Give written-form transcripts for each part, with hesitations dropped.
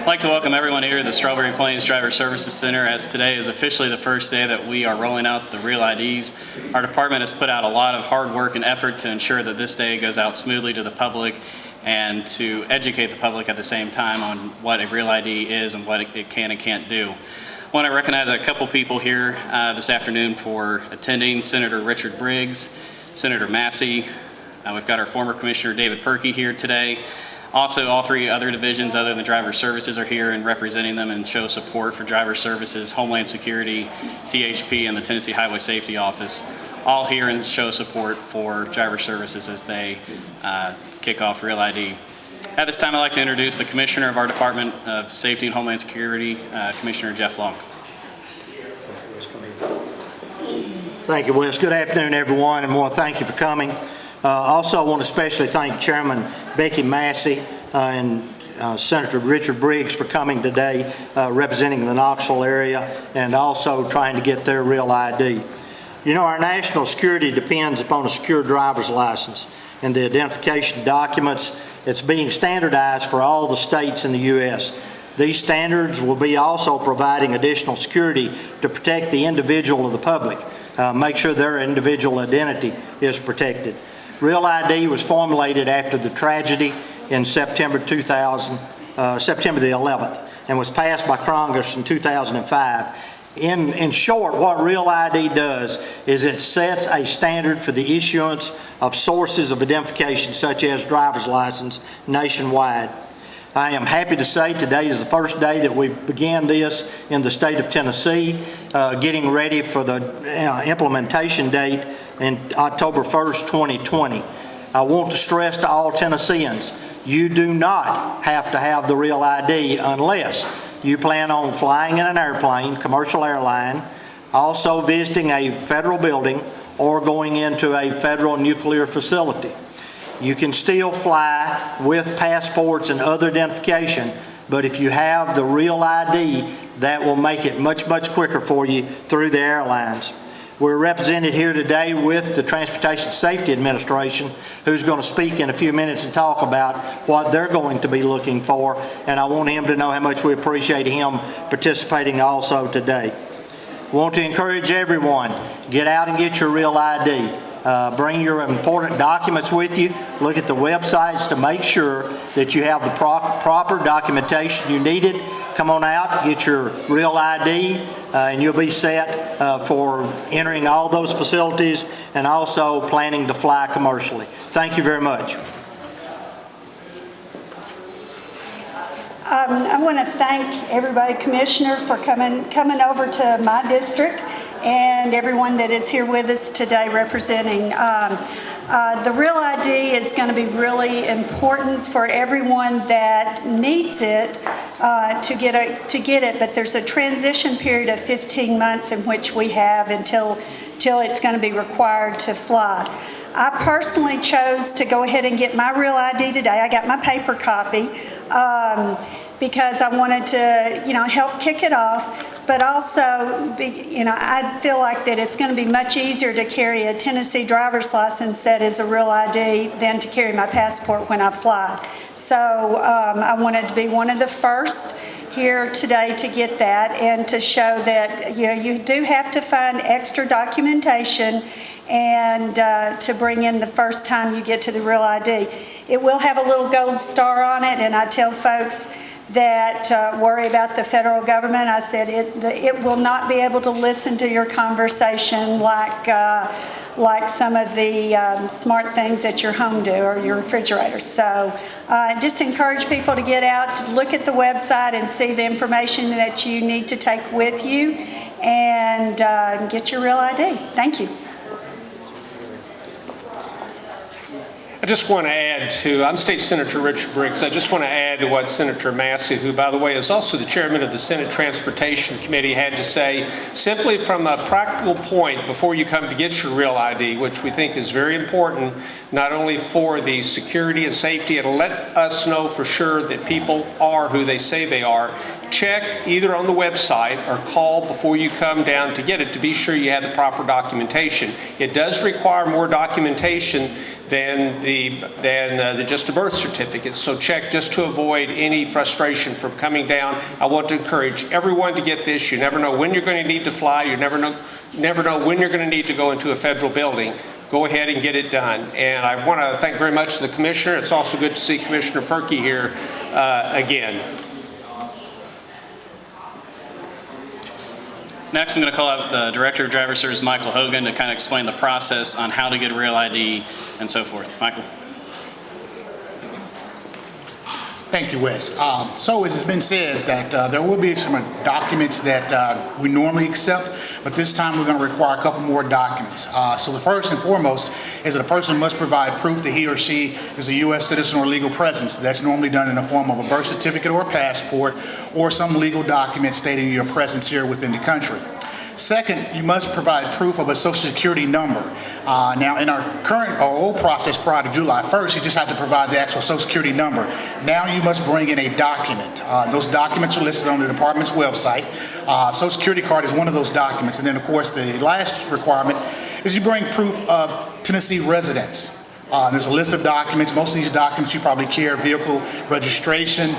like to welcome everyone here to the Strawberry Plains Driver Services Center, as today is officially the first day that we are rolling out the Real IDs. Our department has put out a lot of hard work and effort to ensure that this day goes out smoothly to the public and to educate the public at the same time on what a Real ID is and what it can and can't do. I want to recognize a couple people here this afternoon for attending. Senator Richard Briggs, Senator Massey. We've got our former Commissioner David Perkey here today. Also, all three other divisions other than Driver Services are here and representing them and show support for Driver Services, Homeland Security, THP, and the Tennessee Highway Safety Office. All here and show support for Driver Services as they kick off Real ID. At this time, I'd like to introduce the Commissioner of our Department of Safety and Homeland Security, Commissioner Jeff Long. Thank you, Wes. Good afternoon, everyone, and I want to thank you for coming. Also, I want to especially thank Chairman Becky Massey and Senator Richard Briggs for coming today, representing the Knoxville area, and also trying to get their Real ID. You know, our national security depends upon a secure driver's license and the identification documents. It's being standardized for all the states in the U.S. These standards will be also providing additional security to protect the individual of the public, make sure their individual identity is protected. Real ID was formulated after the tragedy in September the 11th, and was passed by Congress in 2005. In short, what Real ID does is it sets a standard for the issuance of sources of identification such as driver's license nationwide. I am happy to say today is the first day that we began this in the state of Tennessee, getting ready for the implementation date in October 1st, 2020. I want to stress to all Tennesseans, you do not have to have the Real ID unless you plan on flying in an airplane, commercial airline, also visiting a federal building, or going into a federal nuclear facility. You can still fly with passports and other identification, but if you have the Real ID, that will make it much, much quicker for you through the airlines. We're represented here today with the Transportation Safety Administration, who's going to speak in a few minutes and talk about what they're going to be looking for, and I want him to know how much we appreciate him participating also today. I want to encourage everyone, get out and get your Real ID. Bring your important documents with you. Look at the websites to make sure that you have the proper documentation you needed. Come on out, get your Real ID, and you'll be set for entering all those facilities and also planning to fly commercially. Thank you very much. I want to thank everybody, Commissioner, for coming over to my district, and everyone that is here with us today representing. The Real ID is going to be really important for everyone that needs it to get it, but there's a transition period of 15 months in which we have until it's going to be required to fly. I personally chose to go ahead and get my Real ID today. I got my paper copy because I wanted to, help kick it off. But also, I feel like that it's going to be much easier to carry a Tennessee driver's license that is a Real ID than to carry my passport when I fly. So I wanted to be one of the first here today to get that and to show that you do have to find extra documentation and to bring in the first time you get to the Real ID. It will have a little gold star on it, and I tell folks that worry about the federal government, I said it will not be able to listen to your conversation like some of the smart things that your home do or your refrigerator. So just encourage people to get out, to look at the website and see the information that you need to take with you and get your Real ID. Thank you. I just want to add to, I'm State Senator Richard Briggs. I just want to add to what Senator Massey, who by the way is also the chairman of the Senate Transportation Committee, had to say. Simply from a practical point, before you come to get your Real ID, which we think is very important, not only for the security and safety, it'll let us know for sure that people are who they say they are. Check either on the website or call before you come down to get it to be sure you have the proper documentation. It does require more documentation than just a birth certificate. So check just to avoid any frustration from coming down. I want to encourage everyone to get this. You never know when you're going to need to fly. You never know when you're going to need to go into a federal building. Go ahead and get it done. And I want to thank very much the Commissioner. It's also good to see Commissioner Perkey here again. Next, I'm going to call out the Director of Driver Service, Michael Hogan, to kind of explain the process on how to get a real ID and so forth. Michael. Thank you, Wes. So as has been said, that there will be some documents that we normally accept, but this time we're going to require a couple more documents. So the first and foremost is that a person must provide proof that he or she is a U.S. citizen or legal presence. That's normally done in the form of a birth certificate or a passport or some legal document stating your presence here within the country. Second, you must provide proof of a Social Security number. Now, in our current or old process prior to July 1st, you just had to provide the actual Social Security number. Now you must bring in a document. Those documents are listed on the department's website. Social Security card is one of those documents. And then, of course, the last requirement is you bring proof of Tennessee residence. There's a list of documents. Most of these documents you probably carry: vehicle registration,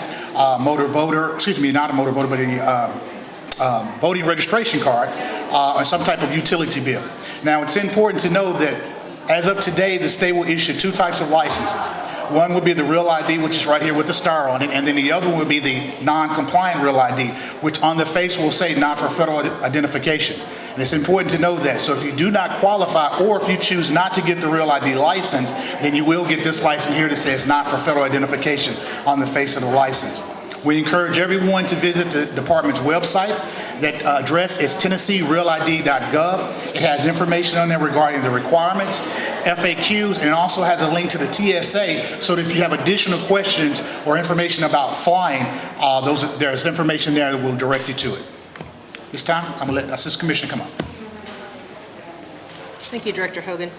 voting registration card, or some type of utility bill. Now, it's important to know that as of today, the state will issue two types of licenses. One would be the Real ID, which is right here with the star on it, and then the other one would be the non-compliant Real ID, which on the face will say not for federal identification. And it's important to know that. So if you do not qualify, or if you choose not to get the Real ID license, then you will get this license here that says not for federal identification on the face of the license. We encourage everyone to visit the department's website. That address is TennesseeRealID.gov. It has information on there regarding the requirements, FAQs, and it also has a link to the TSA, so that if you have additional questions or information about flying, there's information there that will direct you to it. This time, I'm going to let Assistant Commissioner come up. Thank you, Director Hogan.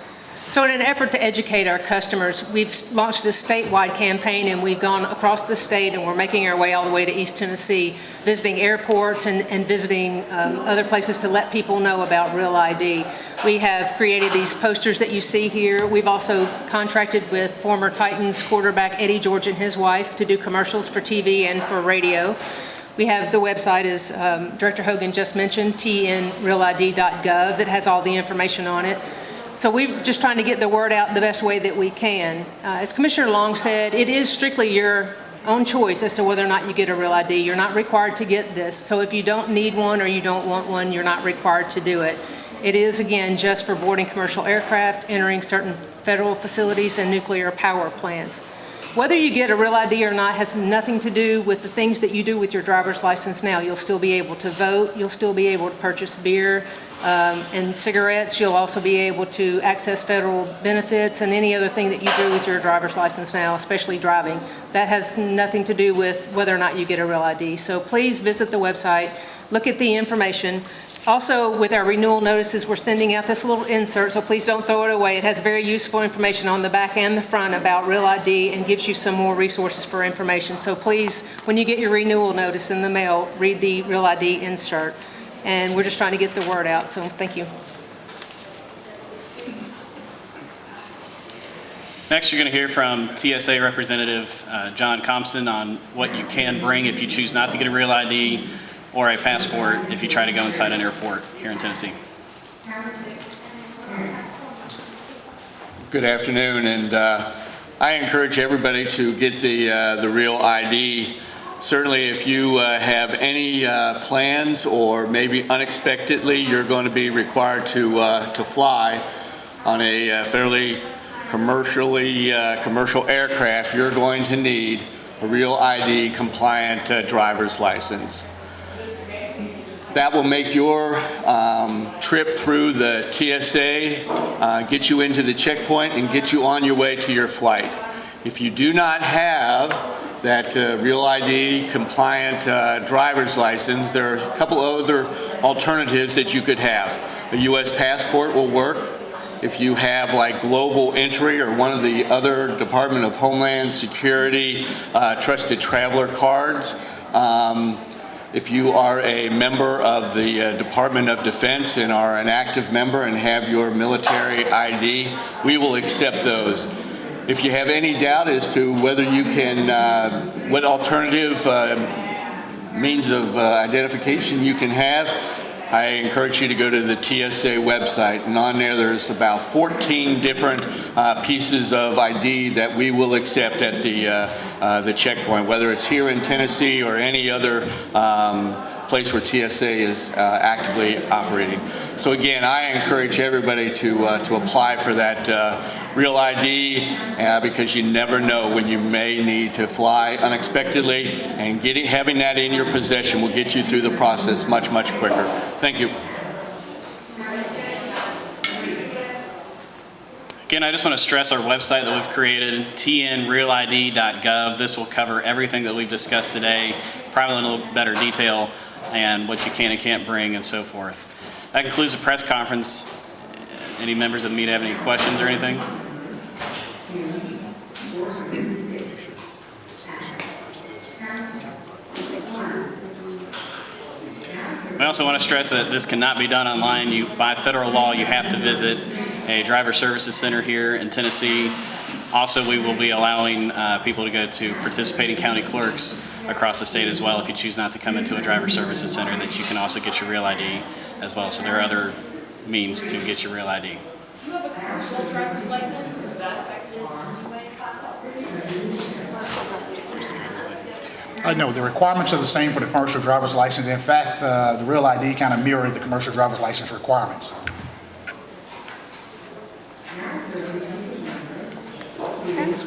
So in an effort to educate our customers, we've launched this statewide campaign, and we've gone across the state, and we're making our way all the way to East Tennessee, visiting airports and visiting other places to let people know about Real ID. We have created these posters that you see here. We've also contracted with former Titans quarterback Eddie George and his wife to do commercials for TV and for radio. We have the website, as Director Hogan just mentioned, tnrealid.gov, that has all the information on it. So we're just trying to get the word out the best way that we can. As Commissioner Long said, it is strictly your own choice as to whether or not you get a Real ID. You're not required to get this. So if you don't need one or you don't want one, you're not required to do it. It is, again, just for boarding commercial aircraft, entering certain federal facilities and nuclear power plants. Whether you get a Real ID or not has nothing to do with the things that you do with your driver's license now. You'll still be able to vote. You'll still be able to purchase beer and cigarettes. You'll also be able to access federal benefits and any other thing that you do with your driver's license now, especially driving. That has nothing to do with whether or not you get a Real ID. So please visit the website, look at the information. Also, with our renewal notices, we're sending out this little insert, so please don't throw it away. It has very useful information on the back and the front about Real ID and gives you some more resources for information. So please, when you get your renewal notice in the mail, read the Real ID insert. And we're just trying to get the word out, so thank you. Next, you're going to hear from TSA Representative John Compston on what you can bring if you choose not to get a Real ID or a passport if you try to go inside an airport here in Tennessee. Good afternoon, and I encourage everybody to get the Real ID. Certainly, if you have any plans, or maybe unexpectedly you're going to be required to fly on a fairly commercial aircraft, you're going to need a Real ID compliant driver's license. That will make your trip through the TSA, get you into the checkpoint, and get you on your way to your flight. If you do not have that Real ID compliant driver's license, there are a couple other alternatives that you could have. A U.S. passport will work. If you have like global entry or one of the other Department of Homeland Security trusted traveler cards. If you are a member of the Department of Defense and are an active member and have your military ID, we will accept those. If you have any doubt as to whether you can, what alternative means of identification you can have, I encourage you to go to the TSA website, and on there there's about 14 different pieces of ID that we will accept at the checkpoint, whether it's here in Tennessee or any other place where TSA is actively operating. So again, I encourage everybody to apply for that Real ID because you never know when you may need to fly unexpectedly, and having that in your possession will get you through the process much, much quicker. Thank you. Again, I just want to stress our website that we've created, tnrealid.gov. This will cover everything that we've discussed today, probably in a little better detail, and what you can and can't bring and so forth. That concludes the press conference. Any members of the media have any questions or anything? I also want to stress that this cannot be done online. By federal law, you have to visit a driver services center here in Tennessee. Also, we will be allowing people to go to participating county clerks across the state as well if you choose not to come into a driver services center, that you can also get your Real ID as well. So there are other means to get your Real ID. You have a commercial driver's license, is that affected in any way? No, the requirements are the same for the commercial driver's license. In fact, the Real ID kind of mirrored the commercial driver's license requirements. Okay. Thank you.